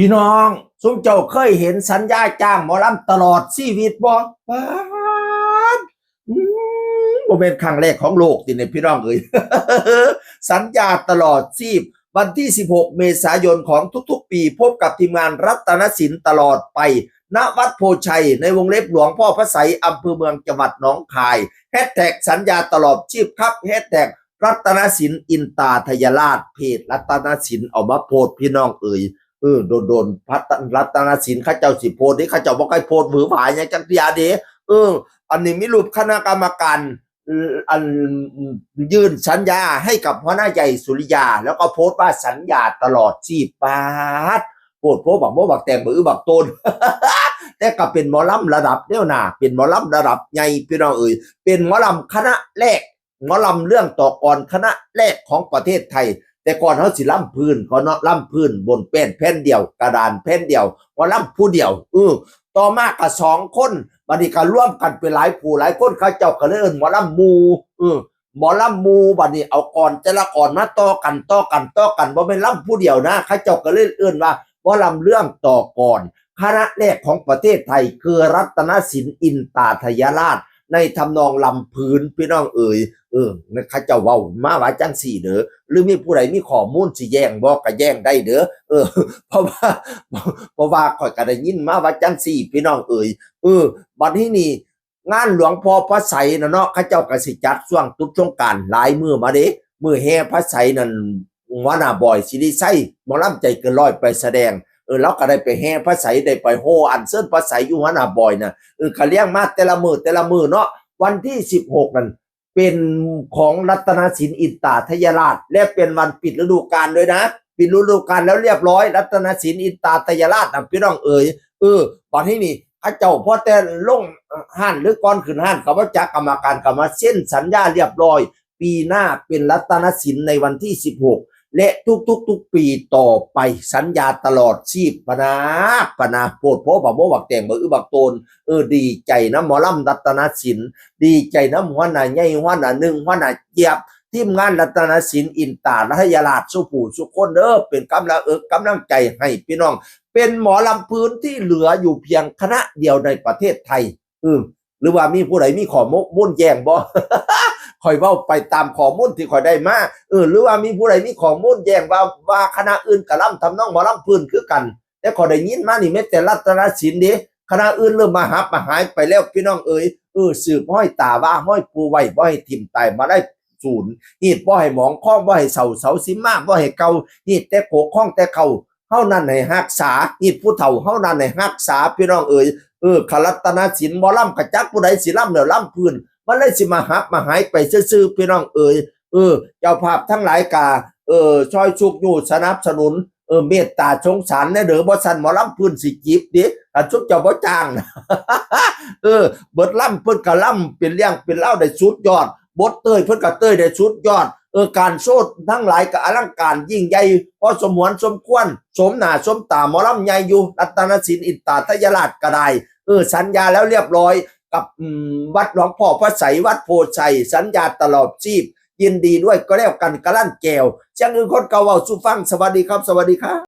พี่น้องซุมเจ้าเคยเห็นสัญญาจ้างหมอลำตลอดชีวิตบ่ป๊าดอืบ่เป็นครั้งแรกของโลกติเนี่ยพี่น้องเอ้ยสัญญาตลอดชีพวันที่16เมษายนของทุกๆปีพบกับทีมงานรัตนศิลป์ตลอดไปณวัดโพชัยในวงเล็บหลวงพ่อพระไสยอำเภอเมืองจังหวัดหนองคายแฮชแท็กสัญญาตลอดชีพครับแฮชแท็กรัตนศิลป์อินตาทยราชเพจรัตนศิลป์เอามาโพสต์พี่น้องเอ้ยโดนพัฒรัตนศิลป์ข้าเจ้าสิโพดนี่ข้าเจ้าบ่ค่อยโพดหวือหวายอย่างจังเดียเด้อันนี้มีรูปคณะกรรมการอันยื่นสัญญาให้กับหัวหน้าใหญ่สุริยาแล้วก็โพสต์ว่าสัญญาตลอดชีพปาดโพดบักโมบักแตงบักต้น แต่ก็เป็นหมอลำระดับเนี่ยนะเป็นหมอลำระดับใหญ่พี่น้องเอ๋ยเป็นหมอลำคณะแรกหมอลำเรื่องต่อกรคณะแรกของประเทศไทยแต่ก่อนเขาสิล่ำพื้นเขาเนาะล่ำพื้นบนแผ่นเดียวกระดานแผ่นเดียวว่าล่ำผู้เดียวต่อมาก็2 คนบัดนี้ก็ร่วมกันเป็นหลายผู้หลายคนเขาเจ้าก็เลยเอิ้นหมอลำมูหมอลำมูบัดนี้เอาก่อนแต่ละก่อนมาต่อกันบ่แม่นล่ำผู้เดียวนะเขาเจ้าก็เลยเอิ้นว่าหมอลำเรื่องต่อก่อนคณะแรกของประเทศไทยคือรัตนศิลป์อินตาทยราชในทำนองลำพื้นพี่น้องเอ๋ยข้าเจ้าเว้ามาว่าจังสี่เด้อหรือมีผู้ใดมีข้อมูลสิแย้งบ่ก็แย้งได้เด้อเพราะว่าข่อยก็ได้ยินมาว่าจังสี่พี่น้องเอ๋ยบัดนี้นี่งานหลวงพ่อพระไสยน่ะเนาะข้าเจ้าก็สิจัดช่วงตุกสงกรานต์หลายมื้อมาเด้มื้อแห่พระไสยนั่นหัวหน้าบอยสิริไสหมอลำใจเกินร้อยไปแสดงแล้วก็ได้ไปแห่พระไสยได้ไปโฮอันเซิ้นพระไสยอยู่หัวหน้าบอยน่ะเขาเลี้ยงมาแต่ละมื้อเนาะวันที่16นั่นเป็นของรัตนศิลป์อินตาทยราชและเป็นวันปิดฤดูกาลด้วยนะปิดฤดูกาลแล้วเรียบร้อยรัตนศิลป์อินตาทยราชนะพี่น้องเอ๋ยตอนนี้นี่ข้าเจ้าพอแต่ลงห้านหรือก่อนขึ้นห้านเขาว่าจักกรรมการก็มาเซ็นสัญญาเรียบร้อยปีหน้าเป็นรัตนศิลป์ในวันที่16และทุกปีต่อไปสัญญาตลอดชีพปนาโพดโพบักโมบักแตงบักโตนดีใจนะหมอลำรัตนศิลป์ดีใจนะหัวหน้าใหญ่หัวหน้าหนึ่งหัวหน้าเจี๊ยบทีมงานรัตนศิลป์อินตาทยราชสุผู้สุคนเป็นกำลังใจให้พี่น้องเป็นหมอลำพื้นที่เหลืออยู่เพียงคณะเดียวในประเทศไทยหรือว่ามีผู้ใดมีข้อมูลแย้งบ่ ข่อยเว้าไปตามข้อมูลที่ข่อยได้มาหรือว่ามีผู้ใดมีข้อมูลแย้งว่าคณะอื่นกะล่ำทำนองหมอลำพื้นคือกันแต่ข่อยได้ยินมานี่แม้แต่รัตนศิลป์เด้คณะอื่นเริ่มมาหายไปแล้วพี่น้องเอ๋ยสืบห้อยตาว่าห้อยปูไว้บ่ให้ทิ่มตายมาได้ศูนย์ฮีดบ่ให้หมองข้องบ่ให้เสาสิมาบ่ให้เก่าฮีดแต่โขกข้องแต่เก่าเฮานั้นให้รักษาฮีดผู้เฒ่าเฮานั้นให้รักษาพี่น้องเอ๋ยครัตนศิลป์หมอลำกะจักผู้ใดสิลำแล้วลำพื้นมันเลยสิมาหายไปซื่อๆพี่น้องเอ๋ยเจ้าภาพทั้งหลายกาช่วยชุกอยู่สนับสนุนเมตตาสงสารแน่เด้อบ่ซั่นหมอลำพื้นสิจีบดิถ้าชุกเจ้าบ่จ้างนะ เบิดลำเพิ่นก็ลำเป็นเรื่องเป็นเล่าได้สุดยอดบทเต้ยเพิ่นก็เต้ยได้สุดยอดการโชดทั้งหลายก็อลังการยิ่งใหญ่พอสมควรสมควรสมหน้าสมตาหมอลำใหญ่อยู่รัตนศิลป์อินตาทยราชก็ได้สัญญาแล้วเรียบร้อยกับวัดหลวงพ่อพระไสยวัดโพชัยสัญญาตลอดชีพยินดีด้วยก็แล้วกันกะลั่นแก้วจังอื่นคนเก่าเว้าสู่ฟังสวัสดีครับ